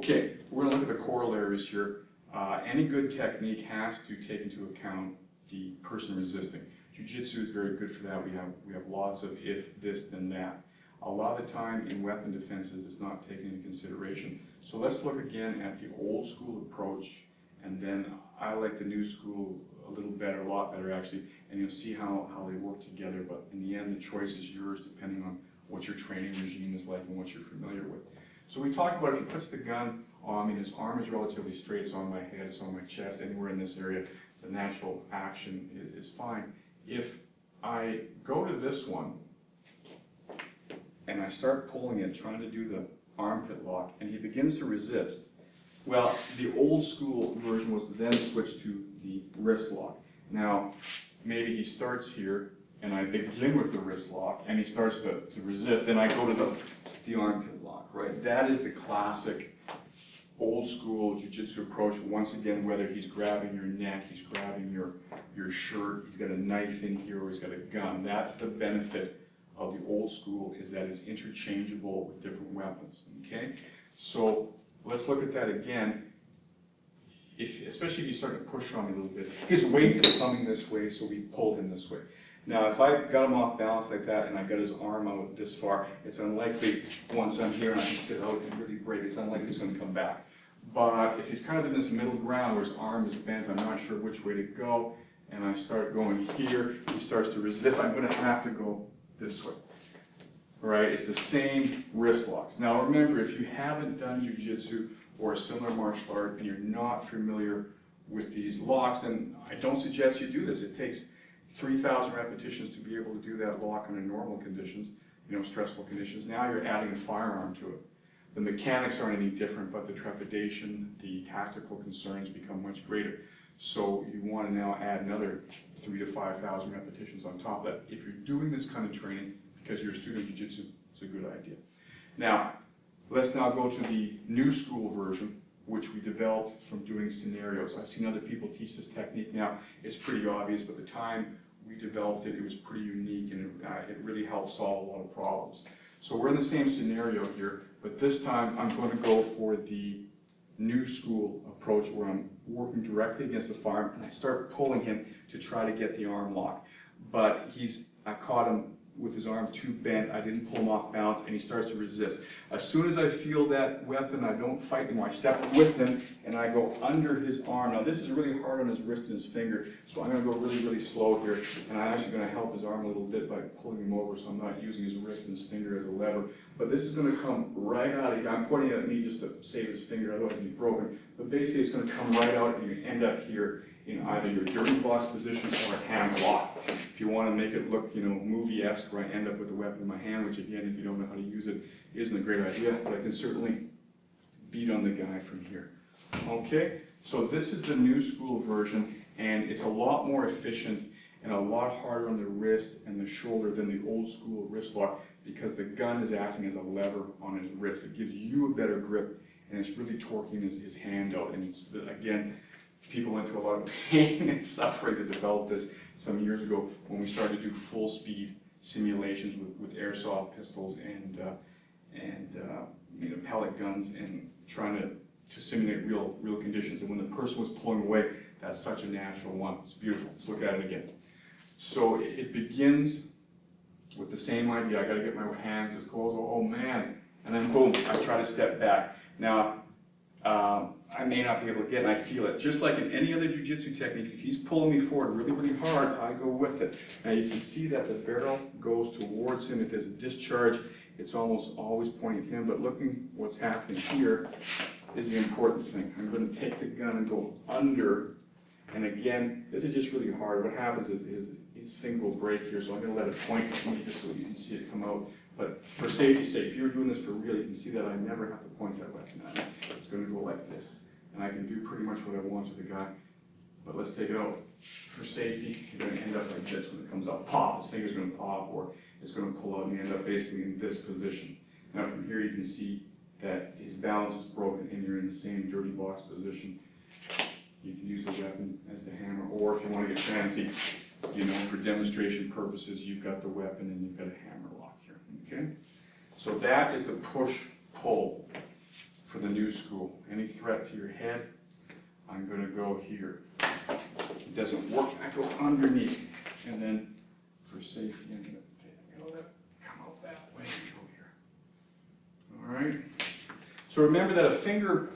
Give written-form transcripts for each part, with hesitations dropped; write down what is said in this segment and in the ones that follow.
Okay, we're going to look at the corollaries here. Any good technique has to take into account the person resisting. Jiu-jitsu is very good for that. We have lots of if, this, then that. A lot of the time in weapon defenses, it's not taken into consideration. So let's look again at the old school approach, and then I like the new school a little better, a lot better actually, and you'll see how they work together. But in the end, the choice is yours depending on what your training regime is like and what you're familiar with. So we talked about if he puts the gun on me, his arm is relatively straight, it's on my head, it's on my chest, anywhere in this area, the natural action is fine. If I go to this one, and I start pulling it, trying to do the armpit lock, and he begins to resist, well, the old school version was to then switch to the wrist lock. Now, maybe he starts here, and I begin with the wrist lock, and he starts to resist, then I go to the armpit lock, right? That is the classic old school jiu-jitsu approach. Once again, whether he's grabbing your neck, he's grabbing your shirt, he's got a knife in here, or he's got a gun. That's the benefit of the old school, is that it's interchangeable with different weapons, okay? So let's look at that again. Especially if you start to push on me a little bit. His weight is coming this way, so we pulled him this way. Now, if I got him off balance like that and I got his arm out this far, it's unlikely, once I'm here and I can sit out and really break, it's unlikely it's going to come back. But if he's kind of in this middle ground where his arm is bent, I'm not sure which way to go, and I start going here, he starts to resist, I'm going to have to go this way. All right, it's the same wrist locks. Now remember, if you haven't done jiu-jitsu or a similar martial art and you're not familiar with these locks, then I don't suggest you do this. It takes 3,000 repetitions to be able to do that lock under normal conditions, stressful conditions. Now you're adding a firearm to it. The mechanics aren't any different, but the trepidation, the tactical concerns become much greater. So you want to now add another 3,000 to 5,000 repetitions on top of that. If you're doing this kind of training because you're a student of jiu-jitsu, it's a good idea. Now, let's now go to the new school version, which we developed from doing scenarios. I've seen other people teach this technique now. It's pretty obvious, but the time we developed it, it was pretty unique, and it really helped solve a lot of problems. So we're in the same scenario here, but this time I'm going to go for the new school approach where I'm working directly against the firearm, and I start pulling him to try to get the arm lock. But I caught him with his arm too bent, I didn't pull him off balance, and he starts to resist. As soon as I feel that weapon, I don't fight anymore. I step with him, and I go under his arm. Now this is really hard on his wrist and his finger, so I'm going to go really, really slow here, and I'm actually going to help his arm a little bit by pulling him over, so I'm not using his wrist and his finger as a lever. But this is going to come right out of here. I'm pointing it at me just to save his finger, otherwise he'd be broken. But basically it's going to come right out, and you end up here in either your dirty box position or a hand lock. If you want to make it look, movie-esque, where I end up with the weapon in my hand, which again, if you don't know how to use it, isn't a great idea, but I can certainly beat on the guy from here. Okay, so this is the new school version, and it's a lot more efficient and a lot harder on the wrist and the shoulder than the old school wrist lock, because the gun is acting as a lever on his wrist. It gives you a better grip, and it's really torquing his hand out, and it's, again, people went through a lot of pain and suffering to develop this some years ago when we started to do full speed simulations with airsoft pistols and pellet guns, and trying to simulate real conditions. And when the person was pulling away, that's such a natural one. It's beautiful. Let's look at it again. So it begins with the same idea. I got to get my hands as close. Oh man! And then boom! I try to step back. Now. I may not be able to get it, and I feel it. Just like in any other jiu-jitsu technique, if he's pulling me forward really, really hard, I go with it. Now you can see that the barrel goes towards him. If there's a discharge, it's almost always pointing at him, but looking what's happening here is the important thing. I'm going to take the gun and go under, and again, this is just really hard. What happens is his finger will break here, so I'm going to let it point at me just so you can see it come out. But for safety's sake, if you're doing this for real, you can see that I never have to point that weapon at him. It's going to go like this. And I can do pretty much what I want to the guy. But let's take it out. For safety, you're going to end up like this when it comes out. Pop! His finger's going to pop, or it's going to pull out, and you end up basically in this position. Now from here you can see that his balance is broken, and you're in the same dirty box position. You can use the weapon as the hammer, or if you want to get fancy, for demonstration purposes, you've got the weapon and you've got a hammer lock here. Okay? So that is the push-pull for the new school. Any threat to your head, I'm going to go here. It doesn't work, I go underneath. And then for safety, I'm going to come out that way and go here. All right. So remember that a finger,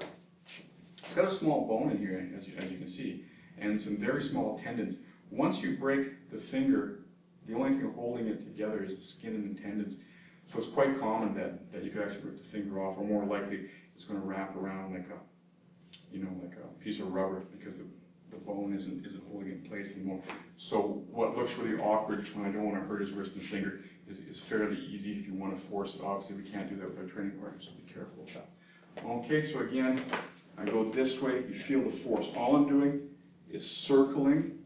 it's got a small bone in here, as you can see, and some very small tendons. Once you break the finger, the only thing holding it together is the skin and the tendons. So it's quite common that you could actually rip the finger off, or more likely it's going to wrap around like a piece of rubber, because the bone isn't holding it in place anymore. So what looks really awkward when I don't want to hurt his wrist and finger is fairly easy if you want to force it. Obviously we can't do that with our training partners, so be careful with that. Okay, so again, I go this way, you feel the force. All I'm doing is circling.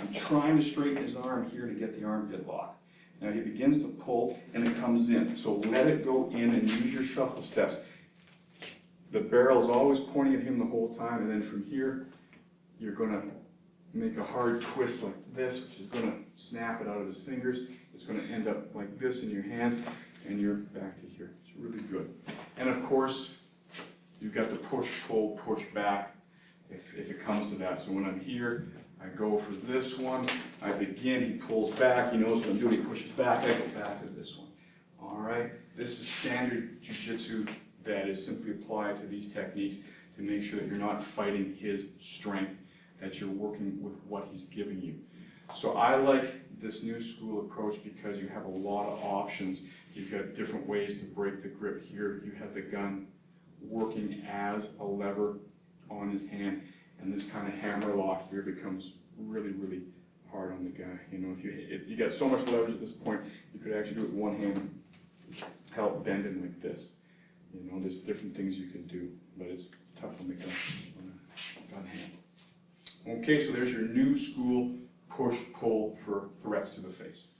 I'm trying to straighten his arm here to get the armpit lock. Now he begins to pull and it comes in. So let it go in and use your shuffle steps. The barrel is always pointing at him the whole time, and then from here, you're going to make a hard twist like this, which is going to snap it out of his fingers. It's going to end up like this in your hands, and you're back to here. It's really good. And of course, you've got the push, pull, push back if it comes to that. So when I'm here, I go for this one, I begin, he pulls back, he knows what I'm doing, he pushes back, I go back to this one. All right, this is standard jiu-jitsu that is simply applied to these techniques to make sure that you're not fighting his strength, that you're working with what he's giving you. So I like this new school approach because you have a lot of options. You've got different ways to break the grip here. You have the gun working as a lever on his hand, and this kind of hammer lock here becomes really, really hard on the guy. You know, if you got so much leverage at this point, you could actually do it with one hand, help bend him like this. You know, there's different things you can do, but it's tough on the gun hand. Okay, so there's your new school push-pull for threats to the face.